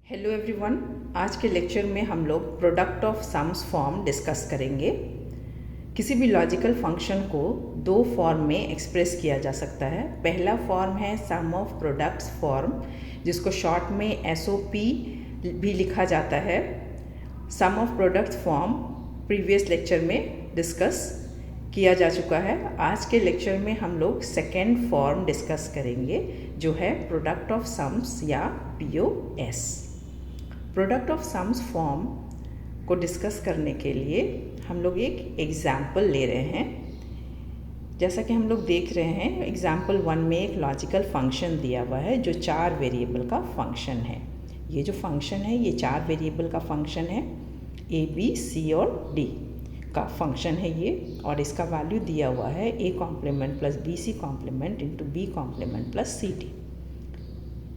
Hello everyone, आज के lecture में हम लोग product of sums form discuss करेंगे। किसी भी लॉजिकल फंक्शन को दो फॉर्म में एक्सप्रेस किया जा सकता है। पहला फॉर्म है सम ऑफ प्रोडक्ट्स फॉर्म, जिसको शॉर्ट में SOP भी लिखा जाता है। Sum of products form previous lecture में डिस्कस किया जा चुका है। आज के लेक्चर में हम लोग सेकेंड फॉर्म डिस्कस करेंगे, जो है प्रोडक्ट ऑफ सम्स या POS। Product of sums form को डिस्कस करने के लिए हम लोग एक एग्जाम्पल ले रहे हैं। जैसा कि हम लोग देख रहे हैं, एग्जाम्पल 1 में एक लॉजिकल फंक्शन दिया हुआ है जो 4 वेरिएबल का फंक्शन है। ये जो फंक्शन है ये 4 वेरिएबल का फंक्शन है। A, B, C और D का फंक्शन है ये, और इसका वैल्यू दिया हुआ है A complement plus BC complement into B complement plus CD।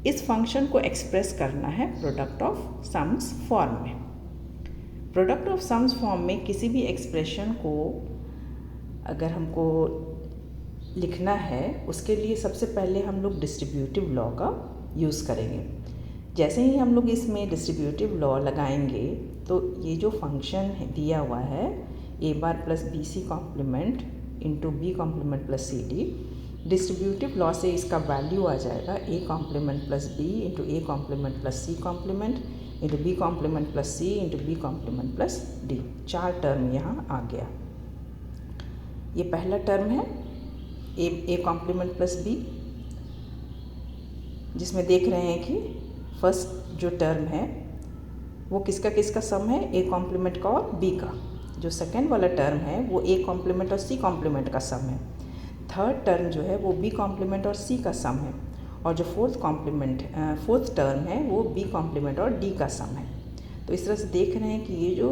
इस फंक्शन को एक्सप्रेस करना है प्रोडक्ट ऑफ सम्स फॉर्म में। प्रोडक्ट ऑफ सम्स फॉर्म में किसी भी एक्सप्रेशन को अगर हमको लिखना है, उसके लिए सबसे पहले हम लोग डिस्ट्रीब्यूटिव लॉ का यूज़ करेंगे। जैसे ही हम लोग इसमें डिस्ट्रीब्यूटिव लॉ लगाएंगे तो ये जो फंक्शन दिया हुआ है A bar plus BC complement into B complement plus CD, distributive law से इसका वैल्यू आ जाएगा A complement plus B into A complement plus C complement into B complement plus C into B complement plus D। 4 term यहाँ आ गया। ये पहला term है A कॉम्प्लीमेंट प्लस B, जिसमें देख रहे हैं कि फर्स्ट जो टर्म है वो किसका किसका सम है, A कॉम्प्लीमेंट का और B का। जो सेकेंड वाला टर्म है वो A कॉम्प्लीमेंट और C कॉम्प्लीमेंट का सम है। थर्ड टर्म जो है वो B कॉम्प्लीमेंट और C का सम है, और जो फोर्थ टर्म है वो B कॉम्प्लीमेंट और D का सम है। तो इस तरह से देख रहे हैं कि ये जो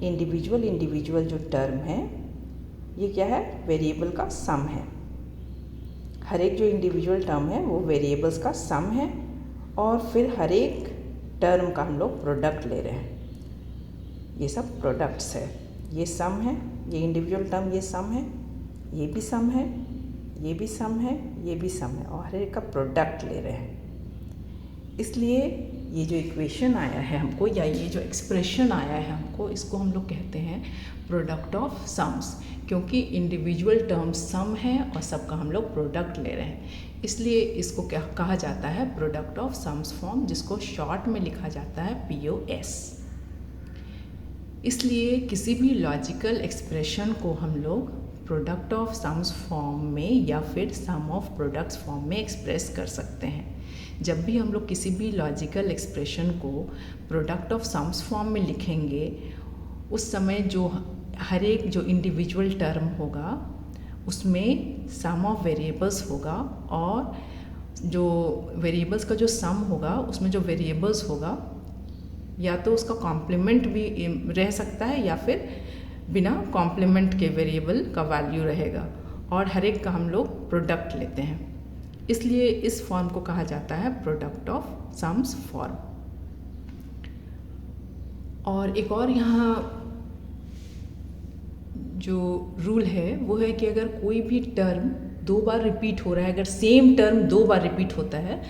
इंडिविजुअल जो टर्म है ये क्या है, वेरिएबल का सम है। हर एक जो इंडिविजुअल टर्म है वो वेरिएबल्स का सम है, और फिर हर एक टर्म का हम लोग प्रोडक्ट ले रहे हैं। ये सब प्रोडक्ट्स है। ये सम है, ये इंडिविजुअल टर्म ये सम है, ये भी सम है, ये भी सम है, ये भी सम है, और हर एक का प्रोडक्ट ले रहे हैं। इसलिए ये जो इक्वेशन आया है हमको, या ये जो एक्सप्रेशन आया है हमको, इसको हम लोग कहते हैं प्रोडक्ट ऑफ सम्स, क्योंकि इंडिविजुअल टर्म सम है और सबका हम लोग प्रोडक्ट ले रहे हैं। इसलिए इसको क्या कहा जाता है, प्रोडक्ट ऑफ सम्स फॉर्म, जिसको शॉर्ट में लिखा जाता है POS। इसलिए किसी भी लॉजिकल एक्सप्रेशन को हम लोग प्रोडक्ट ऑफ सम्स फॉर्म में या फिर सम ऑफ प्रोडक्ट्स फॉर्म में एक्सप्रेस कर सकते हैं। जब भी हम लोग किसी भी लॉजिकल एक्सप्रेशन को प्रोडक्ट ऑफ सम्स फॉर्म में लिखेंगे, उस समय जो हर एक जो इंडिविजुअल टर्म होगा उसमें सम ऑफ वेरिएबल्स होगा, और जो वेरिएबल्स का जो सम होगा उसमें जो वेरिएबल्स होगा या तो उसका कॉम्प्लीमेंट भी रह सकता है या फिर बिना कॉम्प्लीमेंट के वेरिएबल का वैल्यू रहेगा, और हर एक का हम लोग प्रोडक्ट लेते हैं। इसलिए इस फॉर्म को कहा जाता है प्रोडक्ट ऑफ सम्स फॉर्म। और एक और यहाँ जो रूल है वो है कि अगर कोई भी टर्म 2 बार रिपीट हो रहा है, अगर सेम टर्म 2 बार रिपीट होता है,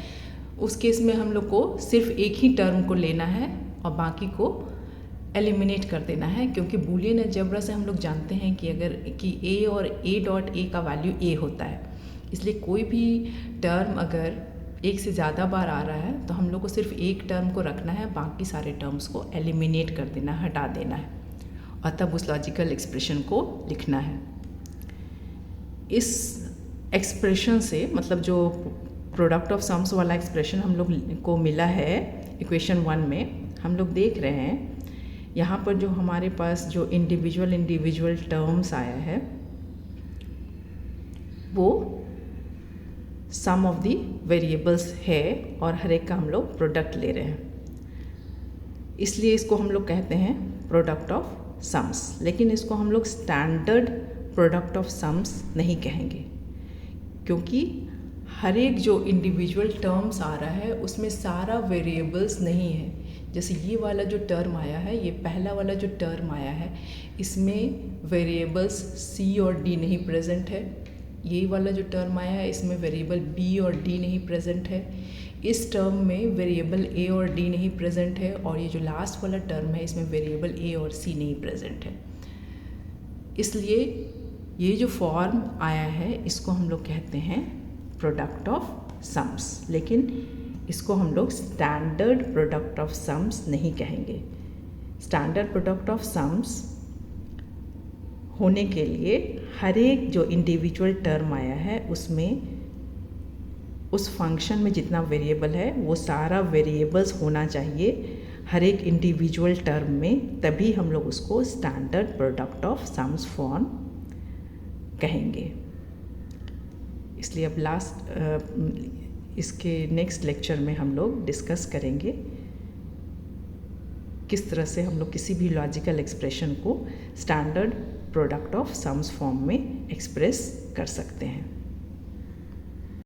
उस केस में हम लोग को सिर्फ एक ही टर्म को लेना है और बाकी को एलिमिनेट कर देना है, क्योंकि बूलियन अलजेब्रा से हम लोग जानते हैं कि अगर कि A और A डॉट A का वैल्यू A होता है। इसलिए कोई भी टर्म अगर एक से ज़्यादा बार आ रहा है तो हम लोग को सिर्फ एक टर्म को रखना है, बाकी सारे टर्म्स को एलिमिनेट कर देना, हटा देना है, और तब उस लॉजिकल एक्सप्रेशन को लिखना है। इस एक्सप्रेशन से, मतलब जो प्रोडक्ट ऑफ सम्स वाला एक्सप्रेशन हम लोग को मिला है इक्वेशन 1 में, हम लोग देख रहे हैं यहाँ पर जो हमारे पास जो इंडिविजुअल टर्म्स आया है वो सम ऑफ द वेरिएबल्स है, और हर एक का हम लोग प्रोडक्ट ले रहे हैं। इसलिए इसको हम लोग कहते हैं प्रोडक्ट ऑफ सम्स। लेकिन इसको हम लोग स्टैंडर्ड प्रोडक्ट ऑफ सम्स नहीं कहेंगे, क्योंकि हर एक जो इंडिविजुअल टर्म्स आ रहा है उसमें सारा वेरिएबल्स नहीं है। जैसे ये वाला जो टर्म आया है, ये पहला वाला जो टर्म आया है, इसमें वेरिएबल्स C और D नहीं प्रेजेंट है। ये वाला जो टर्म आया है इसमें वेरिएबल B और D नहीं प्रेजेंट है। इस टर्म में वेरिएबल ए और डी नहीं प्रेजेंट है, और ये जो लास्ट वाला टर्म है इसमें वेरिएबल ए और सी नहीं प्रेजेंट है। इसलिए ये जो फॉर्म आया है इसको हम लोग कहते हैं प्रोडक्ट ऑफ सम्स, लेकिन इसको हम लोग स्टैंडर्ड प्रोडक्ट ऑफ सम्स नहीं कहेंगे। स्टैंडर्ड प्रोडक्ट ऑफ सम्स होने के लिए हर एक जो इंडिविजुअल टर्म आया है उसमें उस फंक्शन में जितना वेरिएबल है वो सारा वेरिएबल्स होना चाहिए हर एक इंडिविजुअल टर्म में, तभी हम लोग उसको standard product of sums form कहेंगे। इसलिए अब इसके नेक्स्ट लेक्चर में हम लोग डिस्कस करेंगे किस तरह से हम लोग किसी भी लॉजिकल एक्सप्रेशन को standard product of sums form में एक्सप्रेस कर सकते हैं।